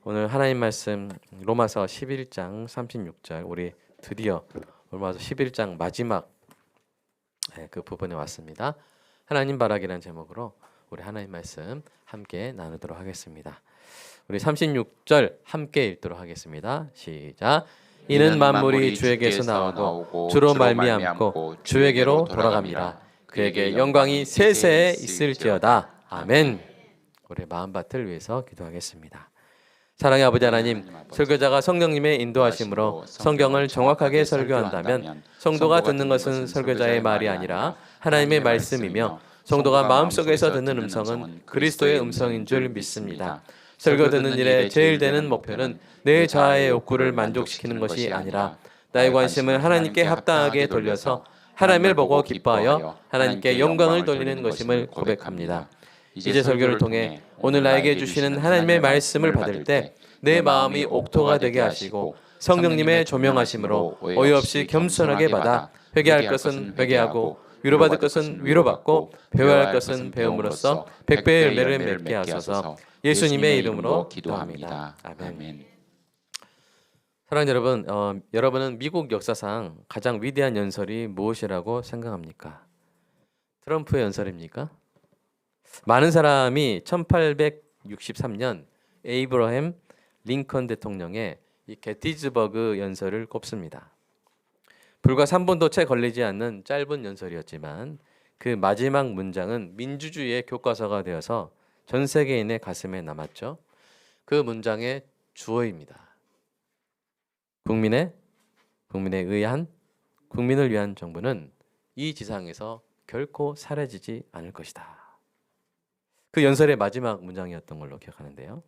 오늘 하나님 말씀 로마서 11장 36절 우리 드디어 로마서 11장 마지막 그 부분에 왔습니다. 하나님 바라기라는 제목으로 우리 하나님 말씀 함께 나누도록 하겠습니다. 우리 36절 함께 읽도록 하겠습니다. 시작. 이는 만물이 주에게서 나오고 주로 말미암고 주에게로 돌아갑니다. 그에게 영광이 세세에 있을지어다. 아멘. 우리 마음밭을 위해서 기도하겠습니다. 사랑의 아버지 하나님, 설교자가 성령님의 인도하심으로 성경을 정확하게 설교한다면 성도가 듣는 것은 설교자의 말이 아니라 하나님의 말씀이며 성도가 마음속에서 듣는 음성은 그리스도의 음성인 줄 믿습니다. 설교 듣는 일에 제일 되는 목표는 내 자아의 욕구를 만족시키는 것이 아니라 나의 관심을 하나님께 합당하게 돌려서 하나님을 보고 기뻐하여 하나님께 영광을 돌리는 것임을 고백합니다. 이제 설교를 통해 오늘 나에게 주시는 하나님의 말씀을 받을 때 내 마음이 옥토가 되게 하시고 성령님의 조명하심으로 어이없이 겸손하게 받아 회개할 것은 회개하고 위로받을 것은 위로받고 배워야 할 것은 배움으로써 백배의 열매를 맺게 하소서. 예수님의 이름으로 기도합니다. 아멘. 사랑하는 여러분, 여러분은 미국 역사상 가장 위대한 연설이 무엇이라고 생각합니까? 트럼프의 연설입니까? 많은 사람이 1863년 에이브러햄 링컨 대통령의 이 게티즈버그 연설을 꼽습니다. 불과 3분도 채 걸리지 않는 짧은 연설이었지만 그 마지막 문장은 민주주의의 교과서가 되어서 전 세계인의 가슴에 남았죠. 그 문장의 주어입니다. 국민에 의한 국민을 위한 정부는 이 지상에서 결코 사라지지 않을 것이다. 그 연설의 마지막 문장이었던 걸로 기억하는데요.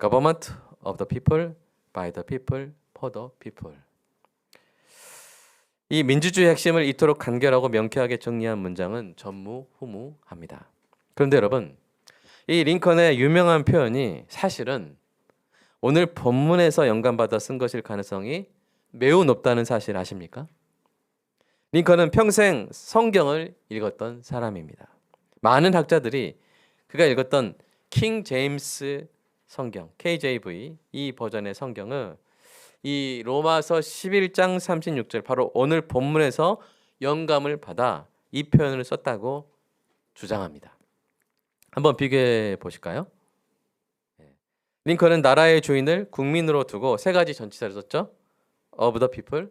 Government of the people, by the people, for the people. 이 민주주의 핵심을 이토록 간결하고 명쾌하게 정리한 문장은 전무후무합니다. 그런데 여러분, 이 링컨의 유명한 표현이 사실은 오늘 본문에서 영감받아 쓴 것일 가능성이 매우 높다는 사실 아십니까? 링컨은 평생 성경을 읽었던 사람입니다. 많은 학자들이 그가 읽었던 킹 제임스 성경, KJV 이 버전의 성경을 이 로마서 11장 36절 바로 오늘 본문에서 영감을 받아 이 표현을 썼다고 주장합니다. 한번 비교해 보실까요? 링컨은 나라의 주인을 국민으로 두고 세 가지 전치사를 썼죠. of the people,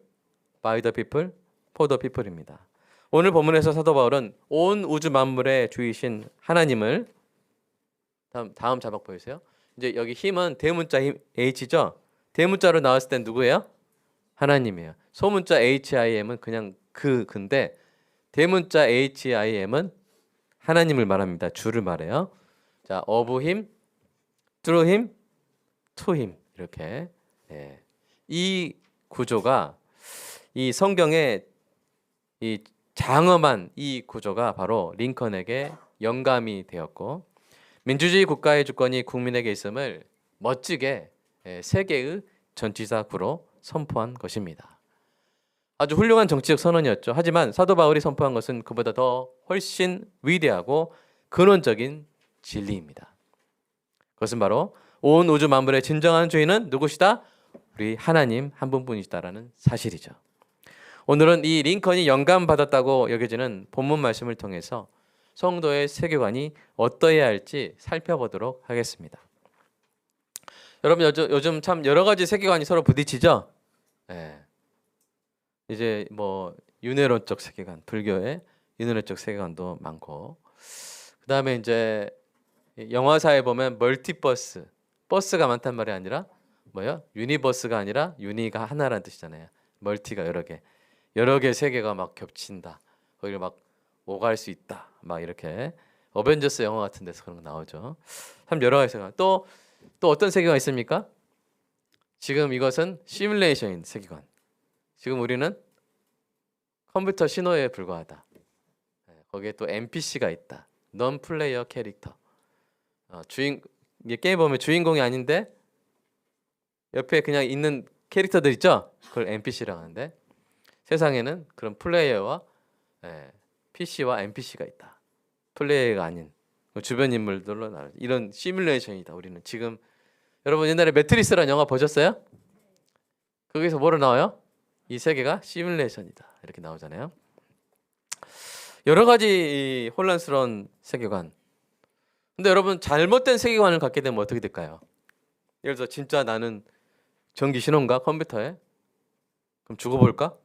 by the people, for the people입니다. 오늘 본문에서 사도 바울은 온 우주 만물의 주이신 하나님을 다음 자막 보이세요? 이제 여기 힘은 대문자 힘 H죠. 대문자로 나왔을 땐 누구예요? 하나님이에요. 소문자 HIM은 그냥 근데 대문자 HIM은 하나님을 말합니다. 주를 말해요. 자, of him, through him, to him 이렇게. 이 구조가 이 성경의 이 장엄한 이 구조가 바로 링컨에게 영감이 되었고 민주주의 국가의 주권이 국민에게 있음을 멋지게 세 개의 전치사구로 선포한 것입니다. 아주 훌륭한 정치적 선언이었죠. 하지만 사도 바울이 선포한 것은 그보다 더 훨씬 위대하고 근원적인 진리입니다. 그것은 바로 온 우주 만물의 진정한 주인은 누구시다? 우리 하나님 한 분뿐이시다라는 사실이죠. 오늘은 이 링컨이 영감받았다고 여겨지는 본문 말씀을 통해서 성도의 세계관이 어떠해야 할지 살펴보도록 하겠습니다. 여러분 요즘 참 여러 가지 세계관이 서로 부딪히죠. 이제 뭐 윤회론적 세계관, 불교의 윤회론적 세계관도 많고, 그 다음에 이제 영화사에 보면 멀티버스, 버스가 많단 말이 아니라 뭐요? 유니버스가 아니라 유니가 하나라는 뜻이잖아요. 멀티가 여러 개 세계가 막 겹친다. 거기를 막 오갈 수 있다. 막 이렇게 어벤져스 영화 같은 데서 그런 거 나오죠. 참 여러 가지 세계관. 또 어떤 세계가 있습니까? 지금 이것은 시뮬레이션인 세계관. 지금 우리는 컴퓨터 신호에 불과하다. 거기에 또 NPC가 있다. non 플레이어 캐릭터. 게임 보면 주인공이 아닌데 옆에 그냥 있는 캐릭터들 있죠? 그걸 NPC라고 하는데 세상에는 그런 플레이어와 PC와 NPC가 있다. 플레이어가 아닌 주변 인물들로 이런 시뮬레이션이다. 우리는 지금 여러분 옛날에 매트리스라는 영화 보셨어요? 거기서 뭐로 나와요? 이 세계가 시뮬레이션이다 이렇게 나오잖아요. 여러 가지 이 혼란스러운 세계관. 근데 여러분 잘못된 세계관을 갖게 되면 어떻게 될까요? 예를 들어서 진짜 나는 전기 신호인가 컴퓨터에? 그럼 죽어볼까?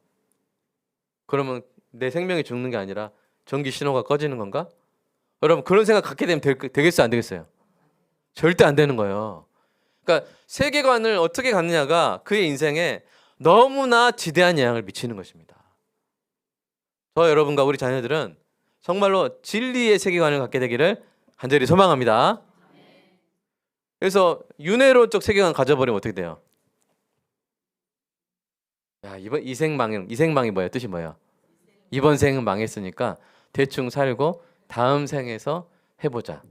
그러면 내 생명이 죽는 게 아니라 전기 신호가 꺼지는 건가? 여러분 그런 생각 갖게 되면 되겠어요 안 되겠어요? 절대 안 되는 거예요. 그러니까 세계관을 어떻게 갖느냐가 그의 인생에 너무나 지대한 영향을 미치는 것입니다. 저 여러분과 우리 자녀들은 정말로 진리의 세계관을 갖게 되기를 간절히 소망합니다. 그래서 윤회론적 세계관 가져버리면 어떻게 돼요? 야, 이생망이 뭐예요? 뜻이 뭐예요? 이번 생은 망했으니까 대충 살고 다음 생에서 해보자.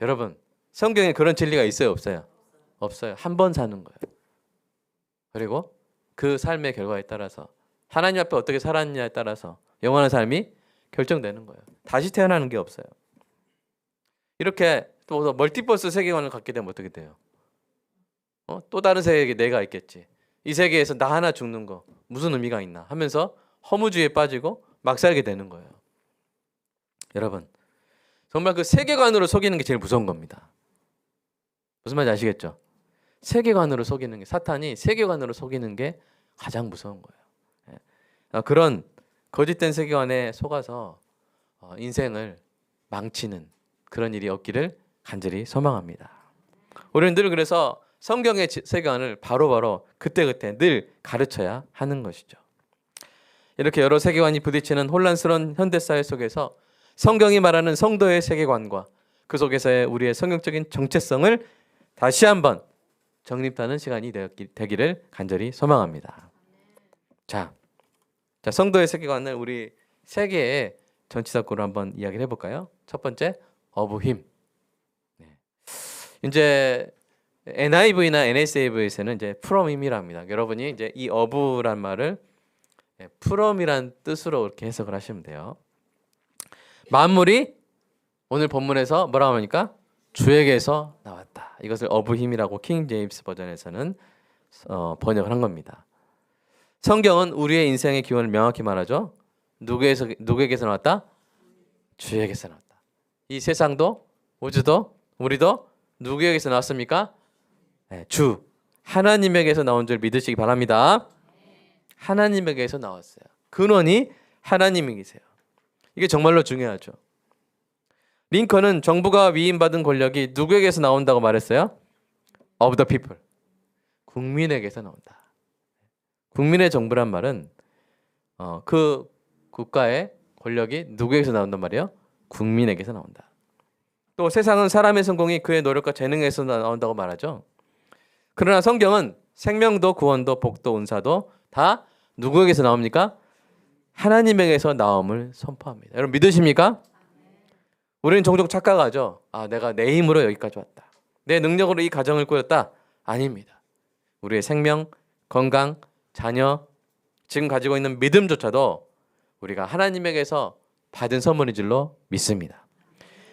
여러분 성경에 그런 진리가 있어요 없어요? 없어요. 한 번 사는 거예요. 그리고 그 삶의 결과에 따라서 하나님 앞에 어떻게 살았느냐에 따라서 영원한 삶이 결정되는 거예요. 다시 태어나는 게 없어요. 이렇게 또 멀티버스 세계관을 갖게 되면 어떻게 돼요? 또 다른 세계에 내가 있겠지. 이 세계에서 나 하나 죽는 거 무슨 의미가 있나 하면서 허무주의에 빠지고 막 살게 되는 거예요. 여러분 정말 그 세계관으로 속이는 게 제일 무서운 겁니다. 무슨 말인지 아시겠죠? 세계관으로 속이는 게 사탄이 세계관으로 속이는 게 가장 무서운 거예요. 그런 거짓된 세계관에 속아서 인생을 망치는 그런 일이 없기를 간절히 소망합니다. 우리는 늘 그래서 성경의 세계관을 바로바로 그때그때 늘 가르쳐야 하는 것이죠. 이렇게 여러 세계관이 부딪히는 혼란스러운 현대사회 속에서 성경이 말하는 성도의 세계관과 그 속에서의 우리의 성경적인 정체성을 다시 한번 정립하는 시간이 되기를 간절히 소망합니다. 자, 성도의 세계관을 우리 세 개의 전치사구로 한번 이야기를 해볼까요? 첫 번째, of him. 이제 NIV나 NSAV에서는 이제 from him이랍니다. 여러분이 이제 이 of란 말을 from이란 뜻으로 이렇게 해석을 하시면 돼요. 만물이 오늘 본문에서 뭐라고 합니까? 주에게서 나왔다. 이것을 of him이라고 킹 제임스 버전에서는 번역을 한 겁니다. 성경은 우리의 인생의 기원을 명확히 말하죠. 누구에게서 나왔다? 주에게서 나왔다. 이 세상도 우주도 우리도 누구에게서 나왔습니까? 네, 주 하나님에게서 나온 줄 믿으시기 바랍니다. 하나님에게서 나왔어요. 근원이 하나님이세요. 이게 정말로 중요하죠. 링컨은 정부가 위임받은 권력이 누구에게서 나온다고 말했어요? Of the people. 국민에게서 나온다. 국민의 정부란 말은 그 국가의 권력이 누구에게서 나온단 말이에요? 국민에게서 나온다. 또 세상은 사람의 성공이 그의 노력과 재능에서 나온다고 말하죠. 그러나 성경은 생명도 구원도 복도 은사도 다 누구에게서 나옵니까? 하나님에게서 나옴을 선포합니다. 여러분 믿으십니까? 우리는 종종 착각하죠. 내가 내 힘으로 여기까지 왔다. 내 능력으로 이 가정을 꾸렸다. 아닙니다. 우리의 생명, 건강, 자녀, 지금 가지고 있는 믿음조차도 우리가 하나님에게서 받은 선물인 줄로 믿습니다.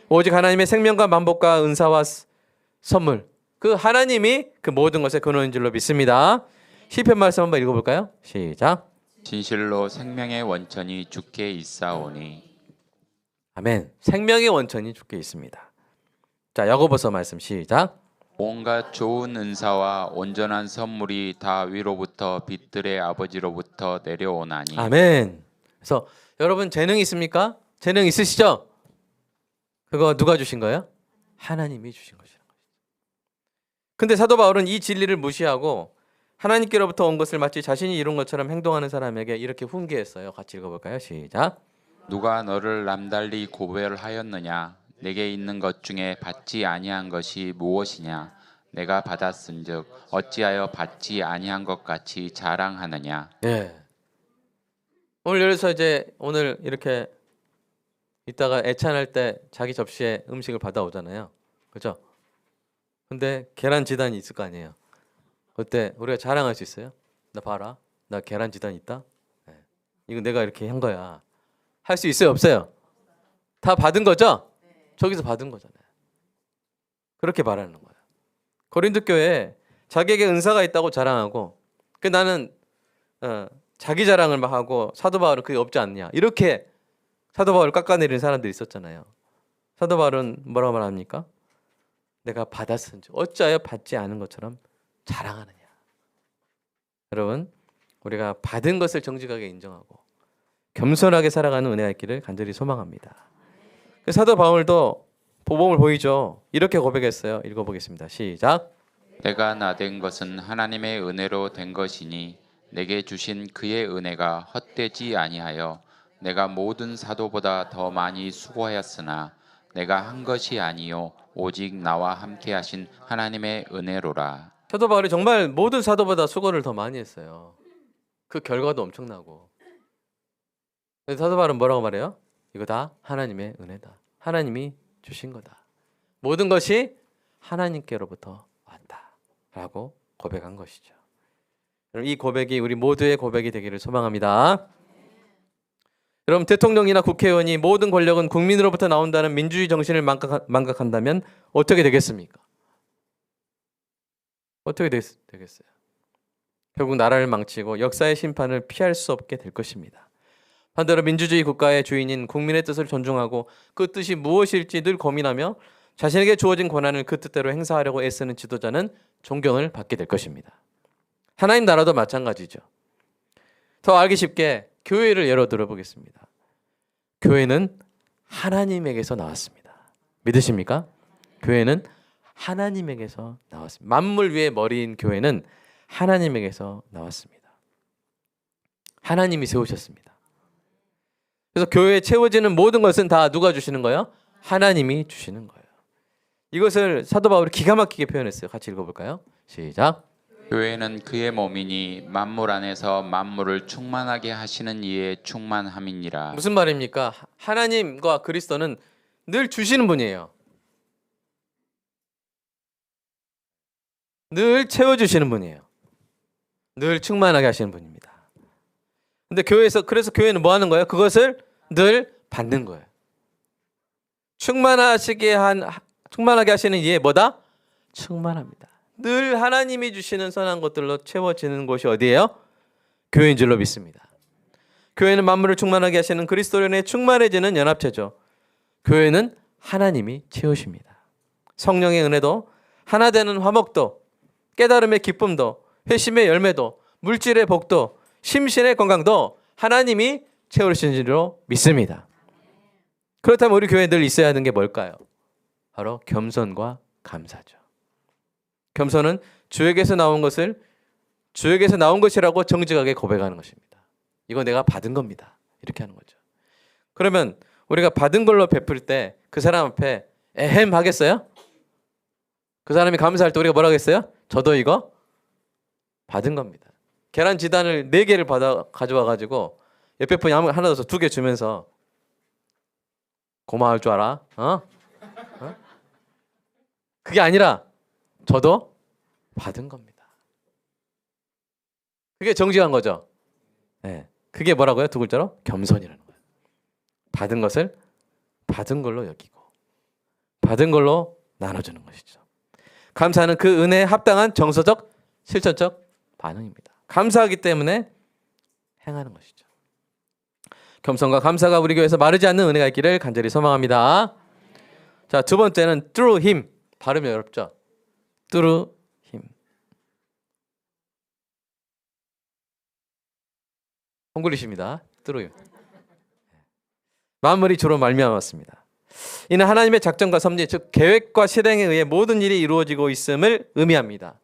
오직 하나님의 생명과 만복과 은사와 선물, 그 하나님이 그 모든 것의 근원인 줄로 믿습니다. 시편 말씀 한번 읽어볼까요? 시작. 진실로 생명의 원천이 주께 있사오니. 아멘. 생명의 원천이 주께 있습니다. 자, 야고보서 말씀 시작. 온갖 좋은 은사와 온전한 선물이 다 위로부터 빛들의 아버지로부터 내려오나니. 아멘. 그래서 여러분 재능 있습니까? 재능 있으시죠? 그거 누가 주신 거예요? 하나님이 주신 것이라는 거죠. 근데 사도 바울은 이 진리를 무시하고 하나님께로부터 온 것을 마치 자신이 이룬 것처럼 행동하는 사람에게 이렇게 훈계했어요. 같이 읽어볼까요? 시작. 누가 너를 남달리 고별하였느냐? 내게 있는 것 중에 받지 아니한 것이 무엇이냐? 내가 받았은즉 어찌하여 받지 아니한 것 같이 자랑하느냐? 예. 오늘 여기서 오늘 이렇게 이따가 애찬할 때 자기 접시에 음식을 받아오잖아요. 그죠? 근데 계란 지단이 있을 거 아니에요. 그때 우리가 자랑할 수 있어요? 나 봐라. 나 계란 지단 있다. 네. 이거 내가 이렇게 한 거야. 할 수 있어요? 없어요? 다 받은 거죠? 저기서 받은 거잖아요. 그렇게 말하는 거예요. 고린도 교회에 자기에게 은사가 있다고 자랑하고 그 나는 자기 자랑을 막 하고 사도 바울은 그게 없지 않냐 이렇게 사도 바울을 깎아내리는 사람들이 있었잖아요. 사도 바울은 뭐라고 말합니까? 내가 받았은지 어찌하여 받지 않은 것처럼 자랑하느냐. 여러분 우리가 받은 것을 정직하게 인정하고 겸손하게 살아가는 은혜가 있기를 간절히 소망합니다. 사도 바울도 보복을 보이죠. 이렇게 고백했어요. 읽어보겠습니다. 시작. 내가 나된 것은 하나님의 은혜로 된 것이니 내게 주신 그의 은혜가 헛되지 아니하여 내가 모든 사도보다 더 많이 수고하였으나 내가 한 것이 아니요 오직 나와 함께 하신 하나님의 은혜로라. 사도 바울이 정말 모든 사도보다 수고를 더 많이 했어요. 그 결과도 엄청나고. 그래서 사도 바울은 뭐라고 말해요? 이거 다 하나님의 은혜다. 하나님이 주신 거다. 모든 것이 하나님께로부터 왔다라고 고백한 것이죠. 이 고백이 우리 모두의 고백이 되기를 소망합니다. 여러분 대통령이나 국회의원이 모든 권력은 국민으로부터 나온다는 민주주의 정신을 망각한다면 어떻게 되겠습니까? 어떻게 되겠어요? 결국 나라를 망치고 역사의 심판을 피할 수 없게 될 것입니다. 반대로 민주주의 국가의 주인인 국민의 뜻을 존중하고 그 뜻이 무엇일지 늘 고민하며 자신에게 주어진 권한을 그 뜻대로 행사하려고 애쓰는 지도자는 존경을 받게 될 것입니다. 하나님 나라도 마찬가지죠. 더 알기 쉽게 교회를 예로 들어보겠습니다. 교회는 하나님에게서 나왔습니다. 믿으십니까? 교회는 하나님에게서 나왔습니다. 만물 위의 머리인 교회는 하나님에게서 나왔습니다. 하나님이 세우셨습니다. 그래서 교회에 채워지는 모든 것은 다 누가 주시는 거예요? 하나님이 주시는 거예요. 이것을 사도 바울이 기가 막히게 표현했어요. 같이 읽어볼까요? 시작. 교회는 그의 몸이니 만물 안에서 만물을 충만하게 하시는 이의 충만함이니라. 무슨 말입니까? 하나님과 그리스도는 늘 주시는 분이에요. 늘 채워주시는 분이에요. 늘 충만하게 하시는 분입니다. 근데 그래서 교회는 뭐 하는 거예요? 그것을 늘 받는 거예요. 충만하게 하시는 이에 뭐다? 충만합니다. 늘 하나님이 주시는 선한 것들로 채워지는 곳이 어디예요? 교회인 줄로 믿습니다. 교회는 만물을 충만하게 하시는 그리스도로 인해 충만해지는 연합체죠. 교회는 하나님이 채우십니다. 성령의 은혜도 하나 되는 화목도 깨달음의 기쁨도 회심의 열매도 물질의 복도 심신의 건강도 하나님이 채우시는 줄로 믿습니다. 그렇다면 우리 교회에 늘 있어야 하는 게 뭘까요? 바로 겸손과 감사죠. 겸손은 주에게서 나온 것을 주에게서 나온 것이라고 정직하게 고백하는 것입니다. 이거 내가 받은 겁니다. 이렇게 하는 거죠. 그러면 우리가 받은 걸로 베풀 때 그 사람 앞에 에헴 하겠어요? 그 사람이 감사할 때 우리가 뭐라고 했어요? 저도 이거 받은 겁니다. 계란 지단을 4개를 가져와 가지고 옆에 분이 하나 더 2개 주면서 고마울 줄 알아? 그게 아니라 저도 받은 겁니다. 그게 정직한 거죠. 네. 그게 뭐라고요? 2글자로 겸손이라는 거예요. 받은 것을 받은 걸로 여기고 받은 걸로 나눠주는 것이죠. 감사는 그 은혜에 합당한 정서적, 실천적 반응입니다. 감사하기 때문에 행하는 것이죠. 겸손과 감사가 우리 교회에서 마르지 않는 은혜가 있기를 간절히 소망합니다. 자, 2번째는 through him. 발음이 어렵죠? through him. 콩글리시입니다. through him. 만물이 주로 말미암았습니다. 이는 하나님의 작정과 섭리, 즉 계획과 실행에 의해 모든 일이 이루어지고 있음을 의미합니다.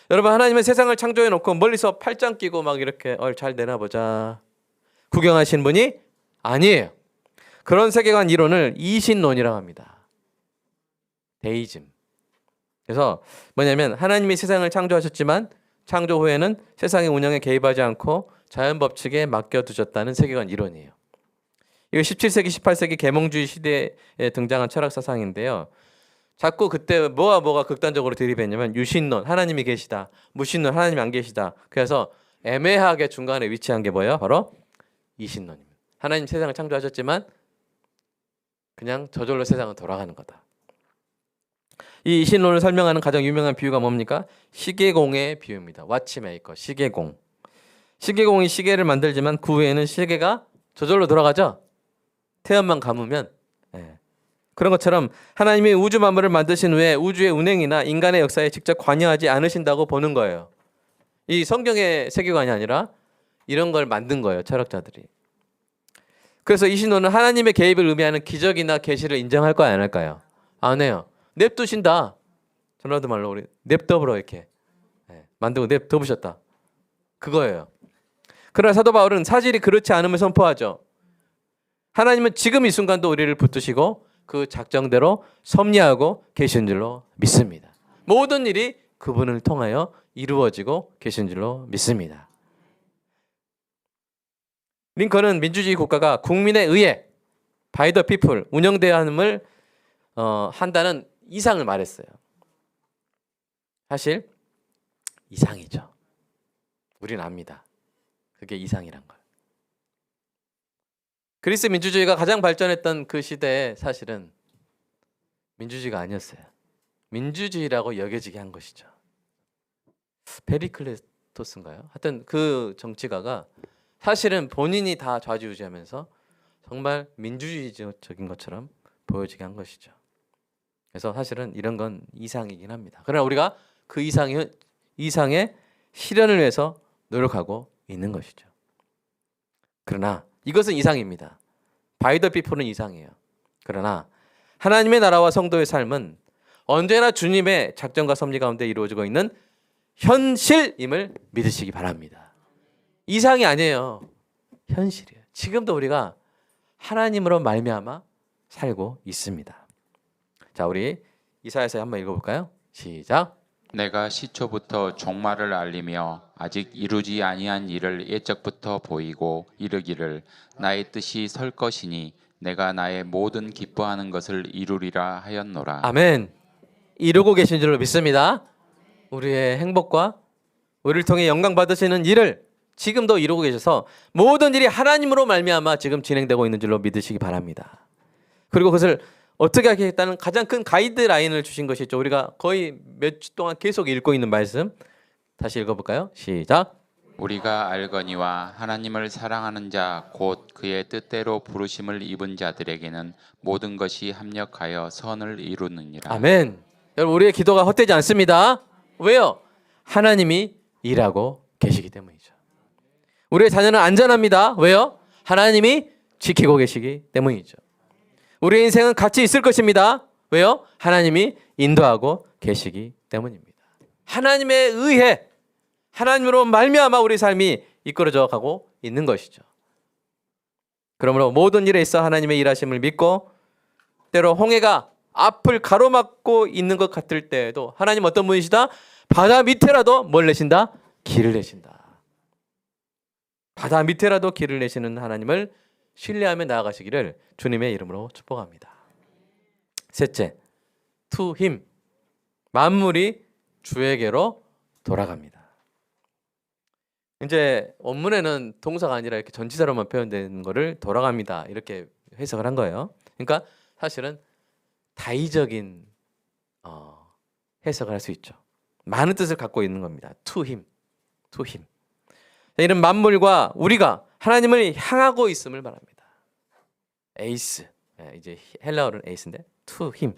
여러분, 하나님은 세상을 창조해 놓고 멀리서 팔짱 끼고 막 이렇게 잘 내놔보자 구경하신 분이 아니에요. 그런 세계관 이론을 이신론이라고 합니다. 데이즘. 그래서 뭐냐면 하나님이 세상을 창조하셨지만 창조 후에는 세상의 운영에 개입하지 않고 자연 법칙에 맡겨두셨다는 세계관 이론이에요. 이거 17세기, 18세기 계몽주의 시대에 등장한 철학 사상인데요. 자꾸 그때 뭐가 극단적으로 대립했냐면 유신론, 하나님이 계시다. 무신론, 하나님이 안 계시다. 그래서 애매하게 중간에 위치한 게 뭐예요? 바로 이신론입니다. 하나님 세상을 창조하셨지만 그냥 저절로 세상은 돌아가는 거다. 이 신론을 설명하는 가장 유명한 비유가 뭡니까? 시계공의 비유입니다. 와치메이커, 시계공. 시계공이 시계를 만들지만 그 후에는 시계가 저절로 돌아가죠. 태연만 감으면. 예. 그런 것처럼 하나님이 우주 만물을 만드신 후에 우주의 운행이나 인간의 역사에 직접 관여하지 않으신다고 보는 거예요. 이 성경의 세계관이 아니라 이런 걸 만든 거예요, 철학자들이. 그래서 이 신론은 하나님의 개입을 의미하는 기적이나 계시를 인정할까요, 안 할까요? 안 해요. 냅두신다. 전라도 말로 우리 냅둬버려 이렇게. 예. 만들고 냅둬부셨다. 그거예요. 그러나 사도 바울은 사실이 그렇지 않음을 선포하죠. 하나님은 지금 이 순간도 우리를 붙드시고 그 작정대로 섭리하고 계신 줄로 믿습니다. 모든 일이 그분을 통하여 이루어지고 계신 줄로 믿습니다. 링컨은 민주주의 국가가 국민에 의해 by the people 운영되어야 함을 한다는 이상을 말했어요. 사실 이상이죠. 우리는 압니다. 그게 이상이란 걸. 그리스 민주주의가 가장 발전했던 그 시대에 사실은 민주주의가 아니었어요. 민주주의라고 여겨지게 한 것이죠. 페리클레토스인가요? 하여튼 그 정치가가 사실은 본인이 다 좌지우지하면서 정말 민주주의적인 것처럼 보여지게 한 것이죠. 그래서 사실은 이런 건 이상이긴 합니다. 그러나 우리가 그 이상의 실현을 위해서 노력하고 있는 것이죠. 그러나 이것은 이상입니다. by the people은 이상이에요. 그러나 하나님의 나라와 성도의 삶은 언제나 주님의 작정과 섭리 가운데 이루어지고 있는 현실임을 믿으시기 바랍니다. 이상이 아니에요. 현실이에요. 지금도 우리가 하나님으로 말미암아 살고 있습니다. 자, 우리 이사야서 한번 읽어볼까요? 시작. 내가 시초부터 종말을 알리며 아직 이루지 아니한 일을 예적부터 보이고 이르기를 나의 뜻이 설 것이니 내가 나의 모든 기뻐하는 것을 이루리라 하였노라. 아멘. 이루고 계신 줄로 믿습니다. 우리의 행복과 우리를 통해 영광 받으시는 일을 지금도 이루고 계셔서 모든 일이 하나님으로 말미암아 지금 진행되고 있는 줄로 믿으시기 바랍니다. 그리고 그것을 어떻게 하겠다는 가장 큰 가이드라인을 주신 것이죠. 우리가 거의 몇 주 동안 계속 읽고 있는 말씀 다시 읽어볼까요? 시작. 우리가 알거니와 하나님을 사랑하는 자 곧 그의 뜻대로 부르심을 입은 자들에게는 모든 것이 합력하여 선을 이루느니라. 아멘. 여러분 우리의 기도가 헛되지 않습니다. 왜요? 하나님이 일하고 계시기 때문이죠. 우리의 자녀는 안전합니다. 왜요? 하나님이 지키고 계시기 때문이죠. 우리의 인생은 가치 있을 것입니다. 왜요? 하나님이 인도하고 계시기 때문입니다. 하나님에 의해 하나님으로 말미암아 우리 삶이 이끌어져 가고 있는 것이죠. 그러므로 모든 일에 있어 하나님의 일하심을 믿고 때로 홍해가 앞을 가로막고 있는 것 같을 때에도 하나님 어떤 분이시다? 바다 밑에라도 뭘 내신다? 길을 내신다. 바다 밑에라도 길을 내시는 하나님을 신뢰하며 나아가시기를 주님의 이름으로 축복합니다. 셋째, to him. 만물이 주에게로 돌아갑니다. 이제 원문에는 동사가 아니라 이렇게 전치사로만 표현되는 거를 돌아갑니다. 이렇게 해석을 한 거예요. 그러니까 사실은 다의적인 해석을 할 수 있죠. 많은 뜻을 갖고 있는 겁니다. to him. to him. 이런 만물과 우리가 하나님을 향하고 있음을 말합니다. 에이스. 이제 헬라어는 에이스인데 to him.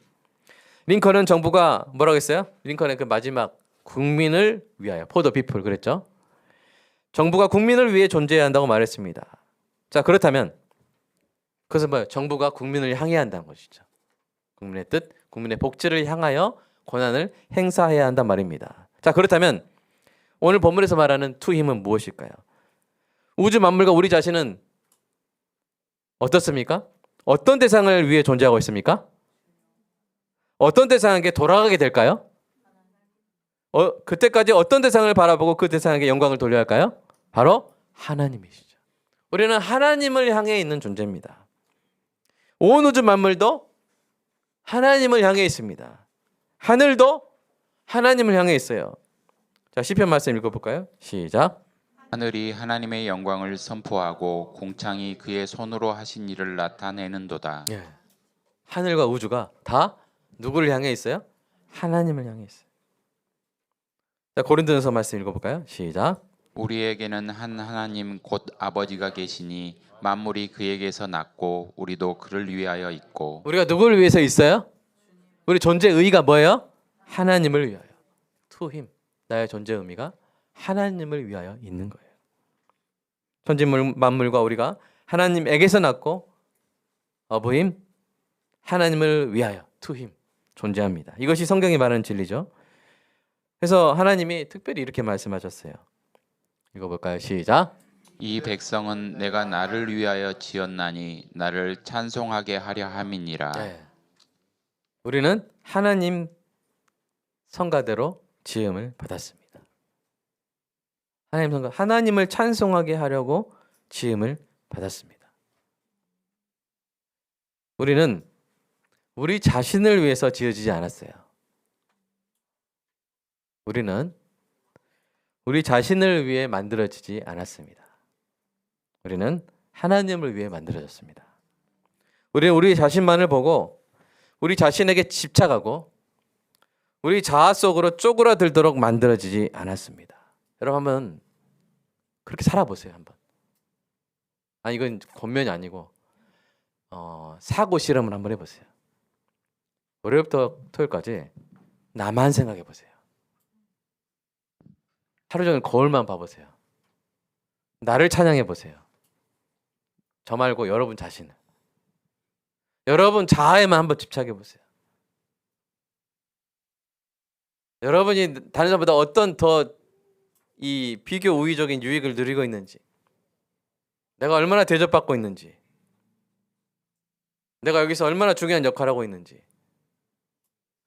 링컨은 정부가 뭐라고 했어요? 링컨의 그 마지막 국민을 위하여 for the people 그랬죠. 정부가 국민을 위해 존재해야 한다고 말했습니다. 자, 그렇다면 그것은 뭐예요? 정부가 국민을 향해야 한다는 것이죠. 국민의 뜻, 국민의 복지를 향하여 권한을 행사해야 한단 말입니다. 자, 그렇다면 오늘 본문에서 말하는 to him은 무엇일까요? 우주 만물과 우리 자신은 어떻습니까? 어떤 대상을 위해 존재하고 있습니까? 어떤 대상에게 돌아가게 될까요? 그때까지 어떤 대상을 바라보고 그 대상에게 영광을 돌려야 할까요? 바로 하나님이시죠. 우리는 하나님을 향해 있는 존재입니다. 온 우주 만물도 하나님을 향해 있습니다. 하늘도 하나님을 향해 있어요. 자, 시편 말씀 읽어볼까요? 시작. 하늘이 하나님의 영광을 선포하고 공창이 그의 손으로 하신 일을 나타내는도다. 예. 하늘과 우주가 다 누구를 향해 있어요? 하나님을 향해 있어요. 자, 고린도전서 말씀 읽어볼까요? 시작. 우리에게는 한 하나님 곧 아버지가 계시니 만물이 그에게서 났고 우리도 그를 위하여 있고. 우리가 누구를 위해서 있어요? 우리 존재 의의가 뭐예요? 하나님을 위하여. To him. 나의 존재 의미가 하나님을 위하여 있는 거예요. 천지물 만물과 우리가 하나님에게서 났고 of him, 하나님을 위하여 to him 존재합니다. 이것이 성경이 말하는 진리죠. 그래서 하나님이 특별히 이렇게 말씀하셨어요. 읽어볼까요? 시작. 이 백성은 내가 나를 위하여 지었나니 나를 찬송하게 하려 함이니라. 네. 우리는 하나님 성가대로 지음을 받았습니다. 하나님 성가, 하나님을 찬송하게 하려고 지음을 받았습니다. 우리는 우리 자신을 위해서 지어지지 않았어요. 우리는 우리 자신을 위해 만들어지지 않았습니다. 우리는 하나님을 위해 만들어졌습니다. 우리는 우리 자신만을 보고 우리 자신에게 집착하고 우리 자아 속으로 쪼그라들도록 만들어지지 않았습니다. 여러분 한번 그렇게 살아보세요. 한번. 이건 권면이 아니고 사고 실험을 한번 해보세요. 월요일부터 토요일까지 나만 생각해 보세요. 하루 종일 거울만 봐보세요. 나를 찬양해 보세요. 저 말고 여러분 자신을. 여러분 자아에만 한번 집착해 보세요. 여러분이 다른 사람보다 어떤 더 이 비교 우위적인 유익을 누리고 있는지, 내가 얼마나 대접받고 있는지, 내가 여기서 얼마나 중요한 역할을 하고 있는지.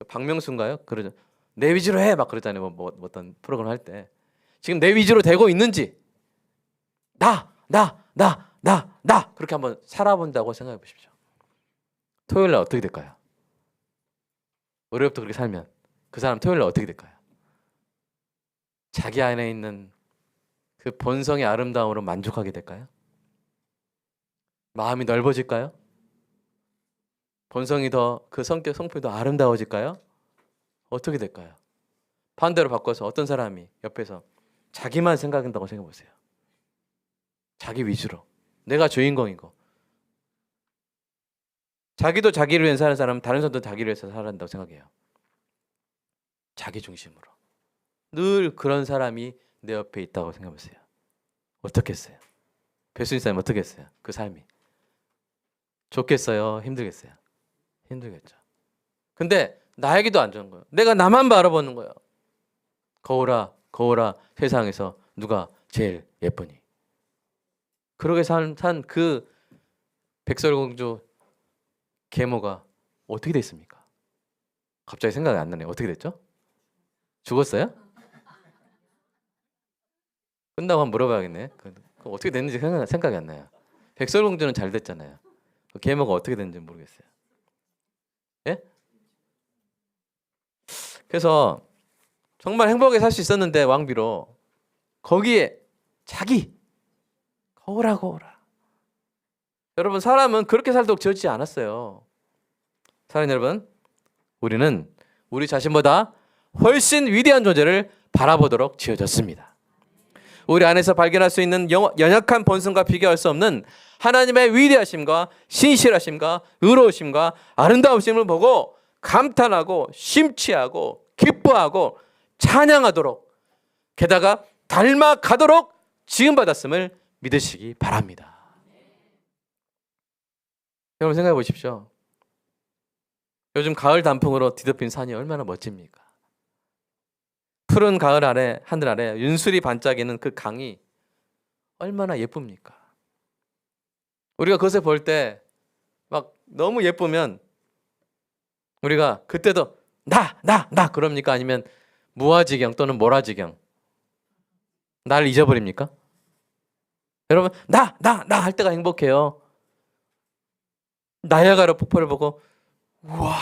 박명수인가요? 그러죠. 내 위주로 해 막 그러잖아요. 뭐 어떤 프로그램 할 때 지금 내 위주로 되고 있는지, 나 그렇게 한번 살아본다고 생각해 보십시오. 토요일 날 어떻게 될까요? 월요일부터 그렇게 살면 그 사람 토요일 날 어떻게 될까요? 자기 안에 있는 그 본성의 아름다움으로 만족하게 될까요? 마음이 넓어질까요? 본성이 더 그 성품이 더 아름다워질까요? 어떻게 될까요? 반대로 바꿔서 어떤 사람이 옆에서 자기만 생각한다고 생각해 보세요. 자기 위주로. 내가 주인공이고. 자기도 자기를 위해 사는 사람은 다른 사람도 자기를 위해서 살아간다고 생각해요. 자기 중심으로. 늘 그런 사람이 내 옆에 있다고 생각해 보세요. 어떻겠어요? 배수진 사님 어떻겠어요? 그 삶이. 좋겠어요? 힘들겠어요? 힘들겠죠. 근데 나에게도 안 좋은 거예요. 내가 나만 바라보는 거예요. 거울아 세상에서 누가 제일 예쁘니? 그러게 산 그 백설공주 계모가 어떻게 됐습니까? 갑자기 생각이 안 나네요. 어떻게 됐죠? 죽었어요? 끝나고 한번 물어봐야겠네. 그 어떻게 됐는지 생각이 안 나요. 백설공주는 잘 됐잖아요. 그 계모가 어떻게 됐는지 모르겠어요. 예? 그래서 정말 행복하게 살 수 있었는데 왕비로 거기에 자기 거울아. 여러분 사람은 그렇게 살도록 지어지지 않았어요. 사랑하는 여러분, 우리는 우리 자신보다 훨씬 위대한 존재를 바라보도록 지어졌습니다. 우리 안에서 발견할 수 있는 연약한 본성과 비교할 수 없는 하나님의 위대하심과 신실하심과 의로우심과 아름다우심을 보고 감탄하고 심취하고 기뻐하고 찬양하도록, 게다가 닮아가도록 지음받았음을 믿으시기 바랍니다. 여러분 생각해 보십시오. 요즘 가을 단풍으로 뒤덮인 산이 얼마나 멋집니까? 푸른 가을 아래, 하늘 아래 윤술이 반짝이는 그 강이 얼마나 예쁩니까? 우리가 그것을 볼 때 막 너무 예쁘면 우리가 그때도 나 그럽니까? 아니면 무아지경 또는 모라지경 나를 잊어버립니까? 여러분 나 할 때가 행복해요. 나야가라 폭포를 보고 우와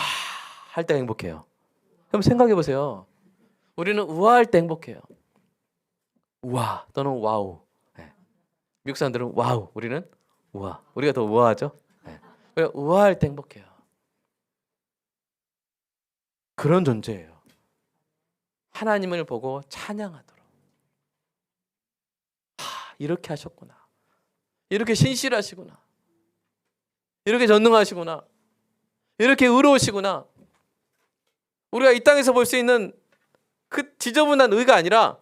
할 때가 행복해요. 그럼 생각해 보세요. 우리는 우아할 때 행복해요. 우아 또는 와우. 네. 미국 사람들은 와우, 우리는 우아. 우리가 더 우아하죠? 네. 우아할 때 행복해요. 그런 존재예요. 하나님을 보고 찬양하도록. 이렇게 하셨구나. 이렇게 신실하시구나. 이렇게 전능하시구나. 이렇게 의로우시구나. 우리가 이 땅에서 볼 수 있는 그 지저분한 의가 아니라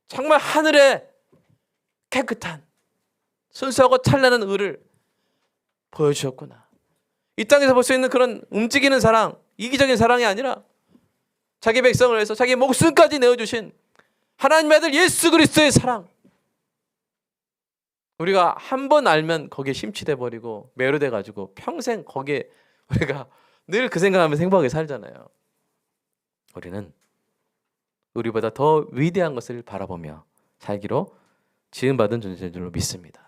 정말 하늘의 깨끗한 순수하고 찬란한 의를 보여주셨구나. 이 땅에서 볼 수 있는 그런 움직이는 사랑, 이기적인 사랑이 아니라 자기 백성을 위해서 자기 목숨까지 내어주신 하나님의 아들 예수 그리스도의 사랑. 우리가 한 번 알면 거기에 심취돼 버리고 매료돼 가지고 평생 거기에 우리가 늘 그 생각하면서 행복하게 살잖아요. 우리는 우리보다 더 위대한 것을 바라보며 살기로 지음받은 존재인 줄로 믿습니다.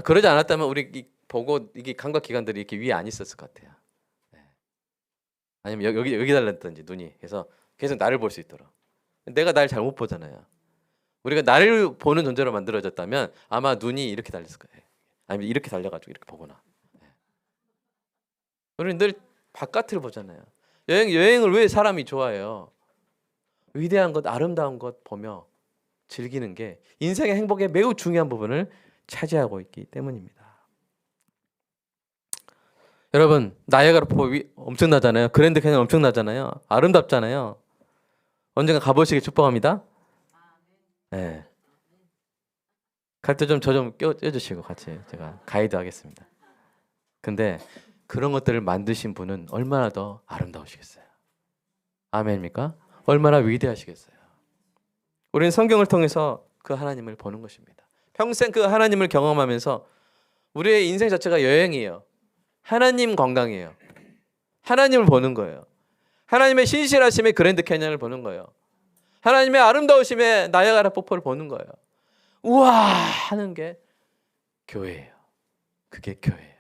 그러지 않았다면 우리 보고 이게 감각 기관들이 이렇게 위에 안 있었을 것 같아요. 아니면 여기 달랐든지 눈이 그래서 계속 나를 볼 수 있도록. 내가 날 잘못 보잖아요. 우리가 나를 보는 존재로 만들어졌다면 아마 눈이 이렇게 달렸을 거예요. 아니면 이렇게 달려가지고 이렇게 보거나. 우리는 늘 바깥을 보잖아요. 여행을 왜 사람이 좋아해요? 위대한 것, 아름다운 것 보며 즐기는 게 인생의 행복의 매우 중요한 부분을 차지하고 있기 때문입니다. 여러분, 나이아가라 폭포 엄청나잖아요. 그랜드 캐년 엄청나잖아요. 아름답잖아요. 언젠가 가보시길 축복합니다. 네. 갈 때 좀 저 좀 껴주시고 같이 제가 가이드 하겠습니다. 근데 그런 것들을 만드신 분은 얼마나 더 아름다우시겠어요. 아멘입니까? 얼마나 위대하시겠어요. 우리는 성경을 통해서 그 하나님을 보는 것입니다. 평생 그 하나님을 경험하면서 우리의 인생 자체가 여행이에요. 하나님 관광이에요. 하나님을 보는 거예요. 하나님의 신실하심의 그랜드 캐년을 보는 거예요. 하나님의 아름다우심의 나이아가라 폭포를 보는 거예요. 우와 하는 게 교회예요. 그게 교회예요.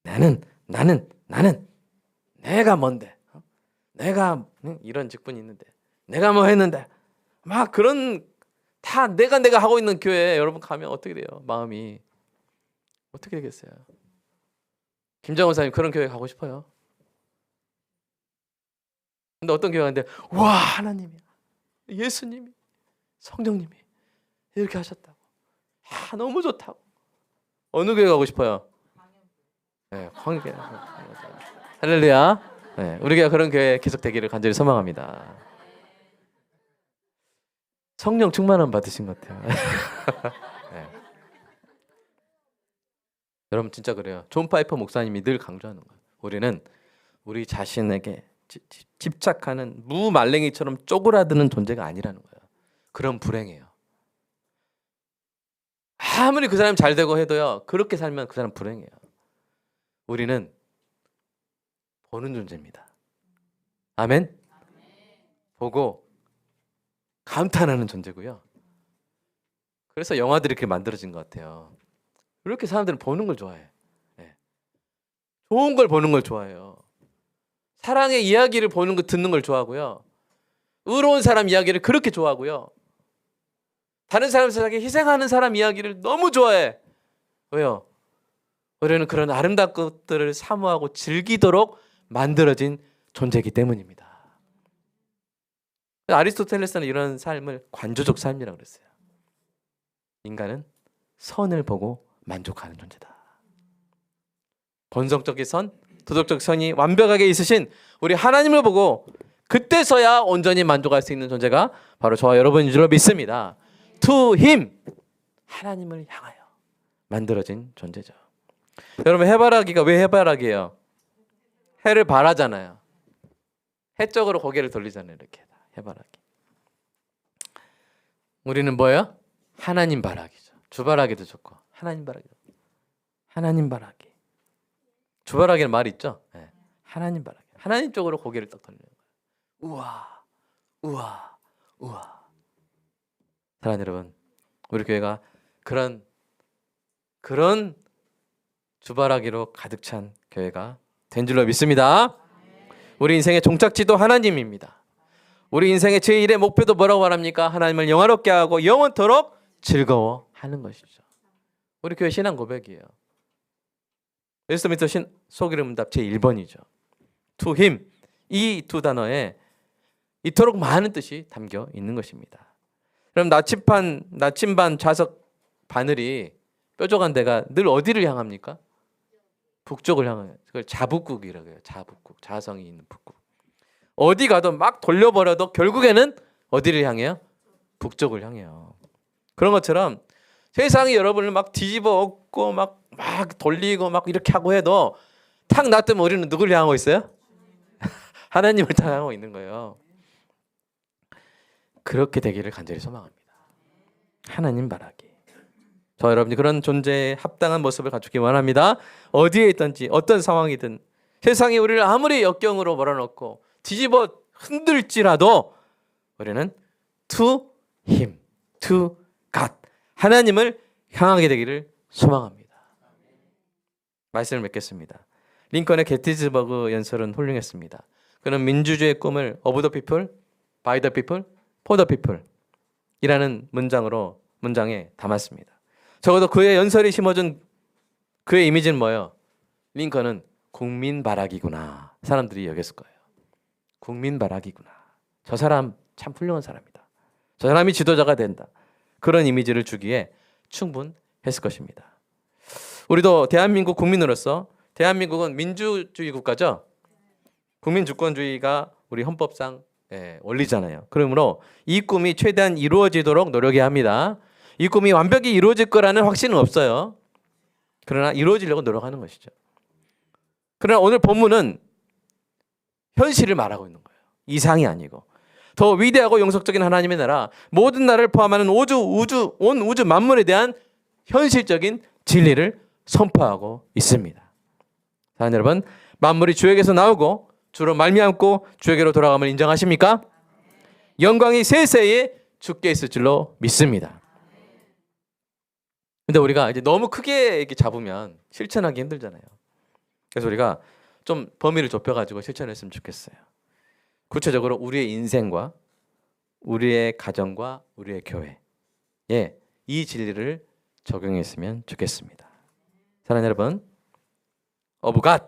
나는 내가 뭔데? 내가 이런 직분이 있는데 내가 뭐 했는데 막 그런 다 내가 하고 있는 교회에 여러분 가면 어떻게 돼요? 마음이 어떻게 되겠어요? 김장원 사님 그런 교회 가고 싶어요. 근데 어떤 교회 가는데 와 하나님이야, 예수님이, 성령님이 이렇게 하셨다고, 너무 좋다고. 어느 교회 가고 싶어요? 네, 황교회. 할렐루야. 네, 우리가 그런 교회 계속 되기를 간절히 소망합니다. 성령 충만함 받으신 것 같아요. 네. 여러분 진짜 그래요. 존 파이퍼 목사님이 늘 강조하는 거예요. 우리는 우리 자신에게 집착하는 무말랭이처럼 쪼그라드는 존재가 아니라는 거예요. 그럼 불행해요. 아무리 그 사람이 잘 되고 해도요, 그렇게 살면 그 사람 불행해요. 우리는 보는 존재입니다. 아멘? 보고 감탄하는 존재고요. 그래서 영화들이 이렇게 만들어진 것 같아요. 이렇게 사람들은 보는 걸 좋아해. 네. 좋은 걸 보는 걸 좋아해요. 사랑의 이야기를 보는 거 듣는 걸 좋아하고요. 의로운 사람 이야기를 그렇게 좋아하고요. 다른 사람 세상에 희생하는 사람 이야기를 너무 좋아해. 왜요? 우리는 그런 아름다운 것들을 사모하고 즐기도록 만들어진 존재이기 때문입니다. 아리스토텔레스는 이런 삶을 관조적 삶이라고 그랬어요. 인간은 선을 보고 만족하는 존재다. 본성적인 선, 도덕적 선이 완벽하게 있으신 우리 하나님을 보고 그때서야 온전히 만족할 수 있는 존재가 바로 저와 여러분인 줄로 믿습니다. To Him, 하나님을 향하여 만들어진 존재죠. 여러분 해바라기가 왜 해바라기예요? 해를 바라잖아요. 해 쪽으로 고개를 돌리잖아요. 이렇게 해바라기. 우리는 뭐예요? 하나님 바라기죠. 주바라기도 좋고 하나님 바라기. 하나님 바라기. 주바라기는 말이 있죠. 네. 하나님 바라기. 하나님 쪽으로 고개를 딱 돌리는 거예요. 우와, 우와, 우와. 사랑하는 여러분, 우리 교회가 그런 주바라기로 가득 찬 교회가 된 줄로 믿습니다. 우리 인생의 종착지도 하나님입니다. 우리 인생의 제1의 목표도 뭐라고 말합니까? 하나님을 영화롭게 하고 영원토록 즐거워하는 것이죠. 우리 교회 신앙 고백이에요. 예수 믿으신 소기름답 제1번이죠. To Him, 이 두 단어에 이토록 많은 뜻이 담겨 있는 것입니다. 그럼 나침반 좌석 바늘이 뾰족한 데가 늘 어디를 향합니까? 북쪽을 향해요. 그걸 자북국이라고 해요. 자북국, 자성이 있는 북국. 어디 가도 막 돌려버려도 결국에는 어디를 향해요? 북쪽을 향해요. 그런 것처럼 세상이 여러분을 막 뒤집어 엎고 막 돌리고 막 이렇게 하고 해도 탁 놔두면 우리는 누굴 향하고 있어요? 하나님을 향하고 있는 거예요. 그렇게 되기를 간절히 소망합니다. 하나님 바라기. 저 여러분이 그런 존재에 합당한 모습을 갖추기 원합니다. 어디에 있든지 어떤 상황이든 세상이 우리를 아무리 역경으로 몰아넣고 뒤집어 흔들지라도 우리는 to him, to God, 하나님을 향하게 되기를 소망합니다. 말씀을 맺겠습니다. 링컨의 게티즈버그 연설은 훌륭했습니다. 그는 민주주의의 꿈을 of the people, by the people, for the people 이라는 문장에 담았습니다. 적어도 그의 연설이 심어준 그의 이미지는 뭐예요? 링컨은 국민 바라기구나. 사람들이 여겼을 거예요. 국민 바라기구나. 저 사람 참 훌륭한 사람이다. 저 사람이 지도자가 된다. 그런 이미지를 주기에 충분했을 것입니다. 우리도 대한민국 국민으로서 대한민국은 민주주의 국가죠. 국민주권주의가 우리 헌법상 원리잖아요. 그러므로 이 꿈이 최대한 이루어지도록 노력해야 합니다. 이 꿈이 완벽히 이루어질 거라는 확신은 없어요. 그러나 이루어지려고 노력하는 것이죠. 그러나 오늘 본문은 현실을 말하고 있는 거예요. 이상이 아니고 더 위대하고 영속적인 하나님의 나라, 모든 나라를 포함하는 온 우주 만물에 대한 현실적인 진리를 선포하고 있습니다. 사랑하는 여러분, 만물이 주에게서 나오고 주로 말미암고 주에게로 돌아감을 인정하십니까? 영광이 세세에 주께 있을 줄로 믿습니다. 근데 우리가 이제 너무 크게 이렇게 잡으면 실천하기 힘들잖아요. 그래서 우리가 좀 범위를 좁혀가지고 실천했으면 좋겠어요. 구체적으로 우리의 인생과 우리의 가정과 우리의 교회에 이 진리를 적용했으면 좋겠습니다. 사랑하는 여러분, of God,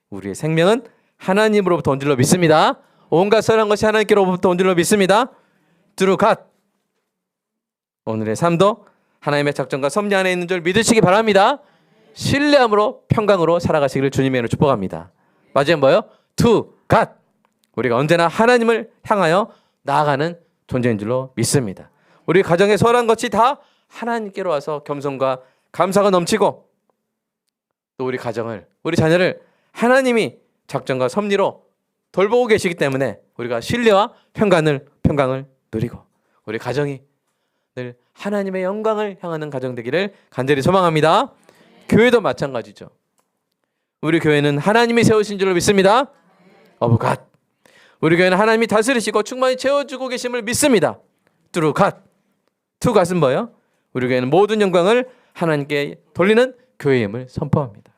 우리의 생명은 하나님으로부터 온 줄로 믿습니다. 온갖 선한 것이 하나님께로부터 온 줄로 믿습니다. through God, 오늘의 삶도 하나님의 작정과 섭리 안에 있는 줄 믿으시기 바랍니다. 신뢰함으로 평강으로 살아가시기를 주님의 이름으로 축복합니다. 마지막 뭐예요? to God, 우리가 언제나 하나님을 향하여 나아가는 존재인 줄로 믿습니다. 우리 가정의 선한 것이 다 하나님께로 와서 겸손과 감사가 넘치고 또 우리 가정을, 우리 자녀를 하나님이 작정과 섭리로 돌보고 계시기 때문에 우리가 신뢰와 평강을 누리고 우리 가정이 늘 하나님의 영광을 향하는 가정 되기를 간절히 소망합니다. 교회도 마찬가지죠. 우리 교회는 하나님이 세우신 줄로 믿습니다. of God, 우리 교회는 하나님이 다스리시고 충만히 채워주고 계심을 믿습니다. through God, to God은 뭐예요? 우리 교회는 모든 영광을 하나님께 돌리는 교회임을 선포합니다.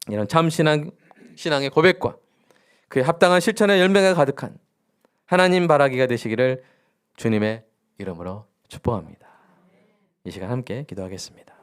이런 참 신앙의 고백과 그의 합당한 실천의 열매가 가득한 하나님 바라기가 되시기를 주님의 이름으로 축복합니다. 이 시간 함께 기도하겠습니다.